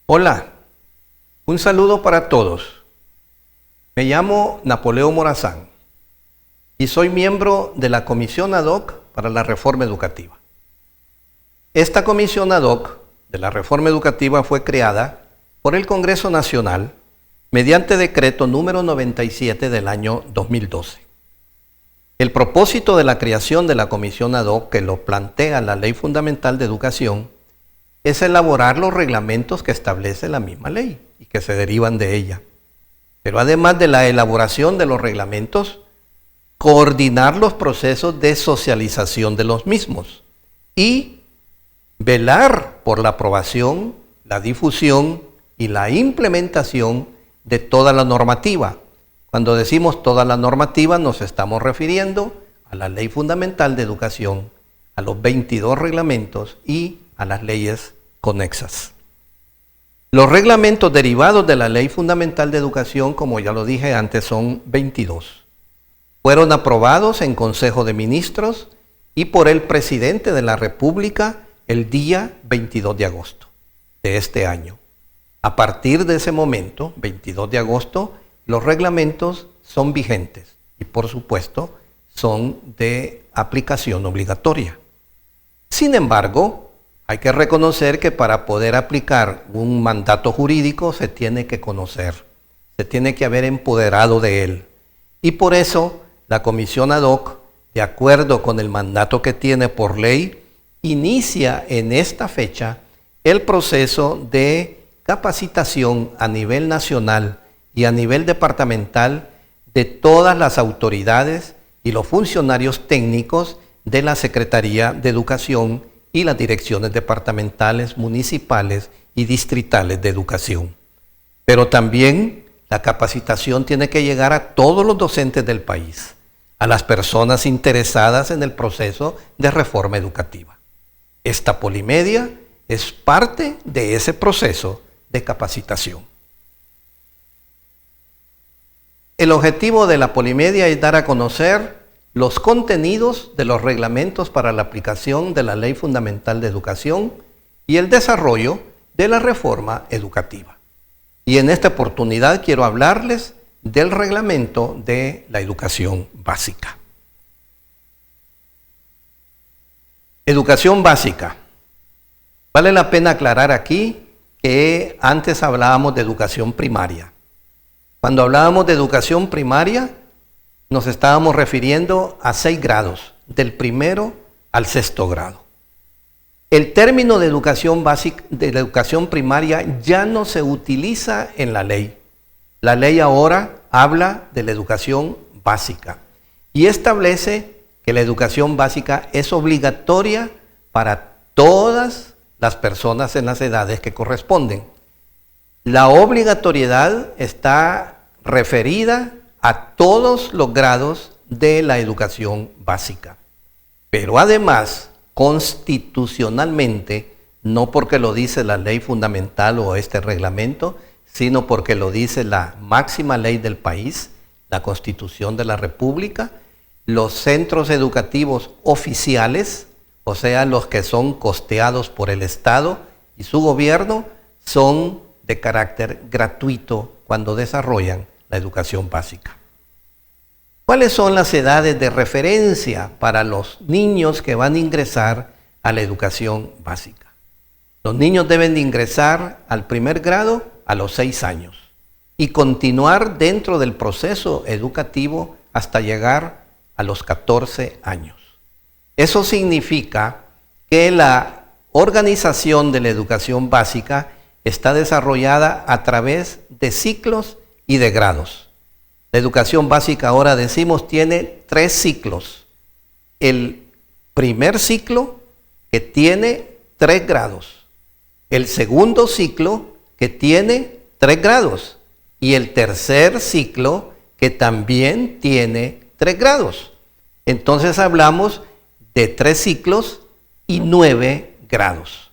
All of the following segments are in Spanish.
Hola, un saludo para todos. Me llamo Napoleón Morazán y soy miembro de la Comisión Ad Hoc para la Reforma Educativa. Esta Comisión Ad Hoc de la Reforma Educativa fue creada por el Congreso Nacional mediante decreto número 97 del año 2012. El propósito de la creación de la Comisión Ad Hoc, que lo plantea la Ley Fundamental de Educación, es elaborar los reglamentos que establece la misma ley y que se derivan de ella. Pero además de la elaboración de los reglamentos, coordinar los procesos de socialización de los mismos y velar por la aprobación, la difusión y la implementación de toda la normativa. Cuando decimos toda la normativa nos estamos refiriendo a la Ley Fundamental de Educación, a los 22 reglamentos y a las leyes conexas. Los reglamentos derivados de la Ley Fundamental de Educación, como ya lo dije antes, son 22. Fueron aprobados en Consejo de Ministros y por el Presidente de la República el día 22 de agosto de este año. A partir de ese momento, 22 de agosto, los reglamentos son vigentes y, por supuesto, son de aplicación obligatoria. Sin embargo, hay que reconocer que para poder aplicar un mandato jurídico se tiene que conocer, se tiene que haber empoderado de él. Y por eso la Comisión Ad Hoc, de acuerdo con el mandato que tiene por ley, inicia en esta fecha el proceso de capacitación a nivel nacional y a nivel departamental de todas las autoridades y los funcionarios técnicos de la Secretaría de Educación y las direcciones departamentales, municipales y distritales de educación. Pero también la capacitación tiene que llegar a todos los docentes del país, a las personas interesadas en el proceso de reforma educativa. Esta Polimedia es parte de ese proceso de capacitación. El objetivo de la Polimedia es dar a conocer los contenidos de los reglamentos para la aplicación de la Ley Fundamental de Educación y el desarrollo de la reforma educativa. Y en esta oportunidad quiero hablarles del reglamento de la educación básica. Educación básica. Vale la pena aclarar aquí que antes hablábamos de educación primaria. Cuando hablábamos de educación primaria, nos estábamos refiriendo a 6 grados, del primero al 6º grado. El término de educación básica, de la educación primaria, ya no se utiliza en la ley. La ley ahora habla de la educación básica y establece que la educación básica es obligatoria para todas las personas en las edades que corresponden. La obligatoriedad está referida a todos los grados de la educación básica. Pero además, constitucionalmente, no porque lo dice la ley fundamental o este reglamento, sino porque lo dice la máxima ley del país, la Constitución de la República, los centros educativos oficiales, o sea, los que son costeados por el Estado y su gobierno, son de carácter gratuito cuando desarrollan la educación básica. ¿Cuáles son las edades de referencia para los niños que van a ingresar a la educación básica? Los niños deben de ingresar al primer grado a los 6 años y continuar dentro del proceso educativo hasta llegar a los 14 años. Eso significa que la organización de la educación básica está desarrollada a través de ciclos y de grados. La educación básica, ahora decimos, tiene 3 ciclos. El primer ciclo, que tiene 3 grados. El segundo ciclo, que tiene 3 grados. Y el tercer ciclo, que también tiene 3 grados. Entonces hablamos de 3 ciclos y 9 grados.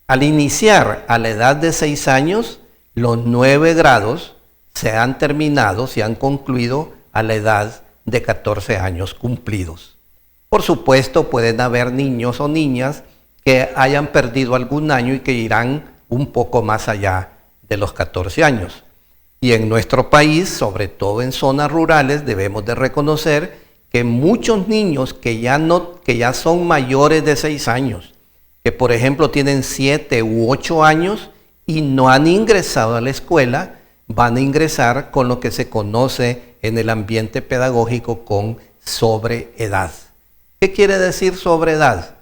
Al iniciar a la edad de 6 años, los 9 grados se han terminado, se han concluido a la edad de 14 años cumplidos. Por supuesto, pueden haber niños o niñas que hayan perdido algún año y que irán un poco más allá de los 14 años. Y en nuestro país, sobre todo en zonas rurales, debemos de reconocer que muchos niños que ya son mayores de 6 años, que por ejemplo tienen 7 u 8 años y no han ingresado a la escuela, van a ingresar con lo que se conoce en el ambiente pedagógico con sobreedad. ¿Qué quiere decir sobreedad?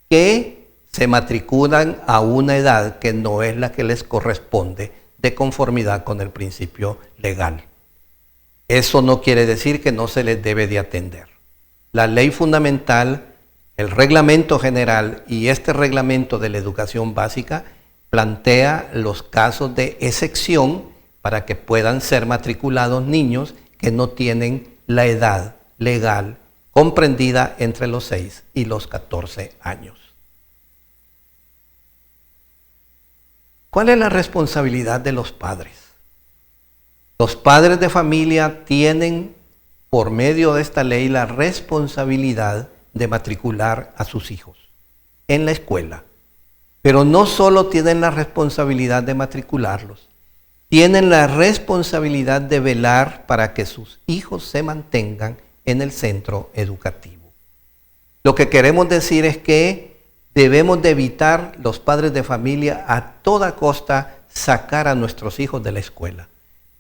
Que se matriculan a una edad que no es la que les corresponde de conformidad con el principio legal. Eso no quiere decir que no se les debe de atender. La ley fundamental, el reglamento general y este reglamento de la educación básica plantea los casos de excepción para que puedan ser matriculados niños que no tienen la edad legal comprendida entre los 6 y los 14 años. ¿Cuál es la responsabilidad de los padres? Los padres de familia tienen, por medio de esta ley, la responsabilidad de matricular a sus hijos en la escuela. Pero no solo tienen la responsabilidad de matricularlos, tienen la responsabilidad de velar para que sus hijos se mantengan en el centro educativo. Lo que queremos decir es que debemos de evitar, los padres de familia, a toda costa sacar a nuestros hijos de la escuela.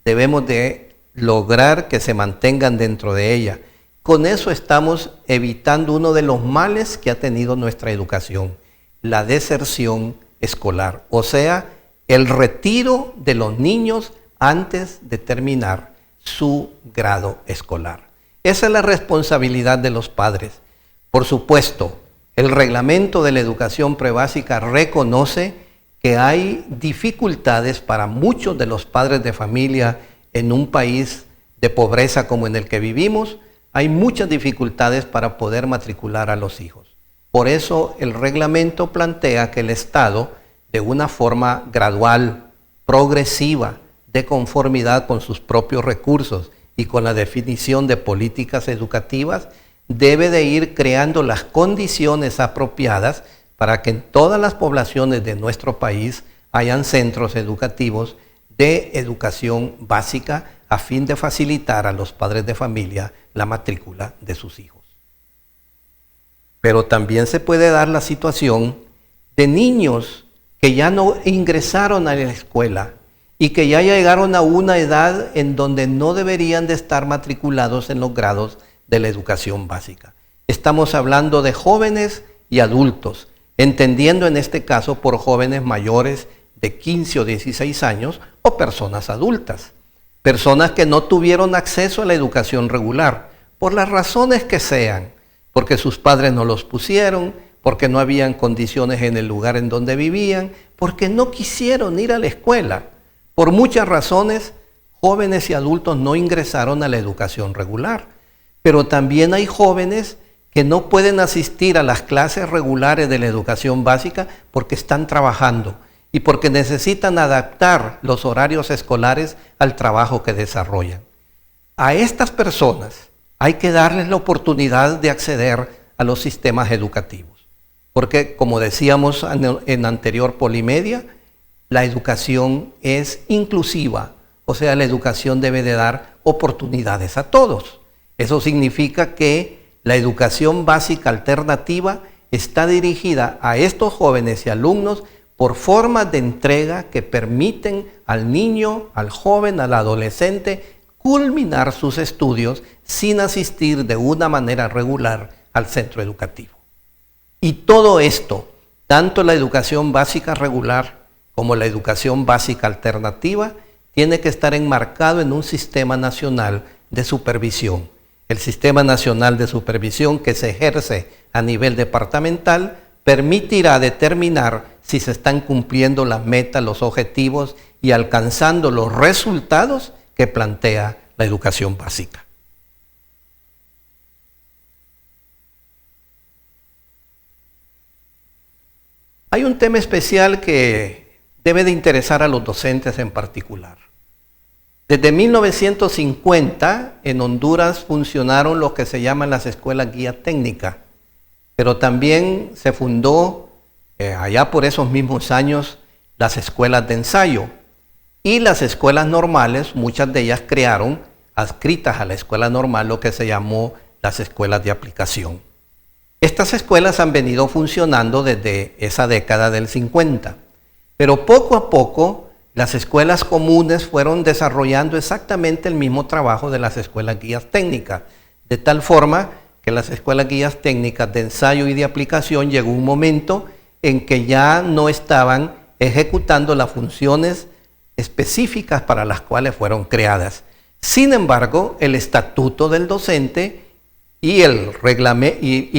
Debemos de lograr que se mantengan dentro de ella. Con eso estamos evitando uno de los males que ha tenido nuestra educación, la deserción escolar, o sea, el retiro de los niños antes de terminar su grado escolar. Esa es la responsabilidad de los padres. Por supuesto, el reglamento de la educación prebásica reconoce que hay dificultades para muchos de los padres de familia en un país de pobreza como en el que vivimos. Hay muchas dificultades para poder matricular a los hijos. Por eso el reglamento plantea que el Estado, de una forma gradual, progresiva, de conformidad con sus propios recursos y con la definición de políticas educativas, debe de ir creando las condiciones apropiadas para que en todas las poblaciones de nuestro país hayan centros educativos de educación básica a fin de facilitar a los padres de familia la matrícula de sus hijos. Pero también se puede dar la situación de niños que ya no ingresaron a la escuela y que ya llegaron a una edad en donde no deberían de estar matriculados en los grados de la educación básica. Estamos hablando de jóvenes y adultos, entendiendo en este caso por jóvenes mayores de 15 o 16 años o personas adultas, personas que no tuvieron acceso a la educación regular, por las razones que sean, porque sus padres no los pusieron, porque no habían condiciones en el lugar en donde vivían, porque no quisieron ir a la escuela. Por muchas razones, jóvenes y adultos no ingresaron a la educación regular. Pero también hay jóvenes que no pueden asistir a las clases regulares de la educación básica porque están trabajando y porque necesitan adaptar los horarios escolares al trabajo que desarrollan. A estas personas hay que darles la oportunidad de acceder a los sistemas educativos. Porque, como decíamos en anterior Polimedia, la educación es inclusiva, o sea, la educación debe de dar oportunidades a todos. Eso significa que la educación básica alternativa está dirigida a estos jóvenes y alumnos por formas de entrega que permiten al niño, al joven, al adolescente culminar sus estudios sin asistir de una manera regular al centro educativo. Y todo esto, tanto la educación básica regular como la educación básica alternativa, tiene que estar enmarcado en un sistema nacional de supervisión. El Sistema Nacional de Supervisión, que se ejerce a nivel departamental, permitirá determinar si se están cumpliendo las metas, los objetivos y alcanzando los resultados que plantea la educación básica. Hay un tema especial que debe de interesar a los docentes en particular. Desde 1950 en Honduras funcionaron lo que se llaman las escuelas guía técnica, pero también se fundó allá por esos mismos años las escuelas de ensayo. Y las escuelas normales, muchas de ellas crearon, adscritas a la escuela normal, lo que se llamó las escuelas de aplicación. Estas escuelas han venido funcionando desde esa década del 50, pero poco a poco las escuelas comunes fueron desarrollando exactamente el mismo trabajo de las escuelas guías técnicas, de tal forma que las escuelas guías técnicas de ensayo y de aplicación llegó un momento en que ya no estaban ejecutando las funciones específicas para las cuales fueron creadas. Sin embargo, el estatuto del docente y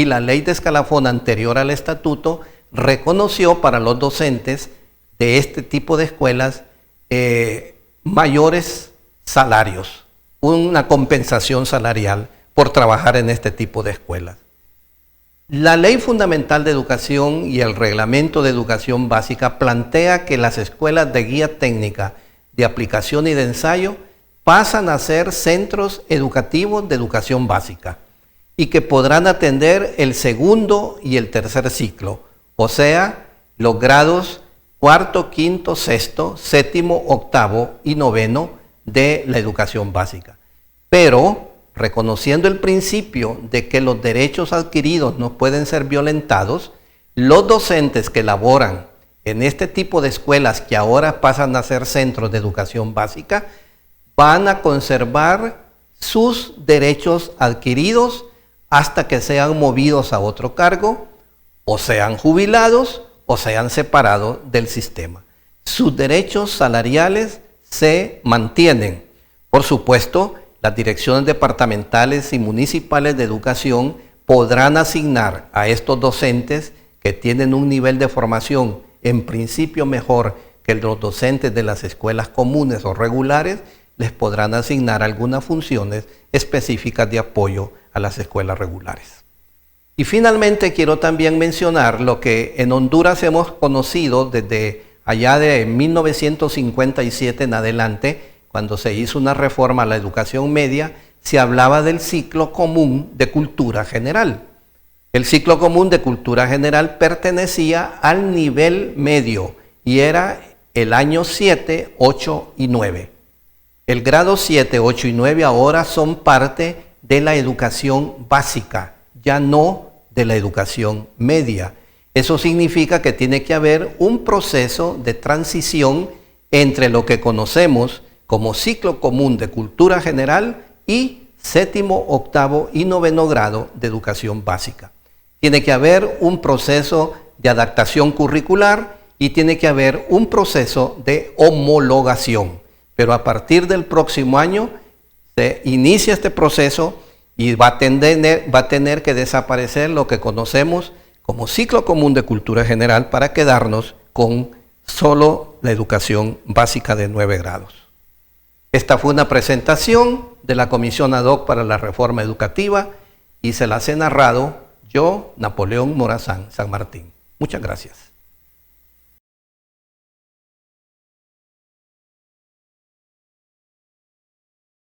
la ley de escalafón anterior al estatuto reconoció para los docentes de este tipo de escuelas mayores salarios, una compensación salarial por trabajar en este tipo de escuelas. La Ley Fundamental de Educación y el Reglamento de Educación Básica plantea que las escuelas de guía técnica, de aplicación y de ensayo pasan a ser centros educativos de educación básica y que podrán atender el segundo y el tercer ciclo, o sea, los grados cuarto, quinto, sexto, séptimo, octavo y noveno de la educación básica. Pero reconociendo el principio de que los derechos adquiridos no pueden ser violentados, los docentes que laboran en este tipo de escuelas que ahora pasan a ser centros de educación básica van a conservar sus derechos adquiridos hasta que sean movidos a otro cargo, o sean jubilados, o sean separados del sistema. Sus derechos salariales se mantienen. Por supuesto, las direcciones departamentales y municipales de educación podrán asignar a estos docentes que tienen un nivel de formación en principio mejor que los docentes de las escuelas comunes o regulares, les podrán asignar algunas funciones específicas de apoyo a las escuelas regulares. Y finalmente quiero también mencionar lo que en Honduras hemos conocido desde allá de 1957 en adelante, cuando se hizo una reforma a la educación media, se hablaba del ciclo común de cultura general. El ciclo común de cultura general pertenecía al nivel medio y era el año 7, 8 y 9. El grado 7, 8 y 9 ahora son parte de la educación básica, ya no de la educación media. Eso significa que tiene que haber un proceso de transición entre lo que conocemos como ciclo común de cultura general y séptimo, octavo y noveno grado de educación básica. Tiene que haber un proceso de adaptación curricular y tiene que haber un proceso de homologación. Pero a partir del próximo año se inicia este proceso y va a tener que desaparecer lo que conocemos como ciclo común de cultura general para quedarnos con solo la educación básica de 9 grados. Esta fue una presentación de la Comisión Ad Hoc para la Reforma Educativa y se las he narrado yo, Napoleón Morazán San Martín. Muchas gracias.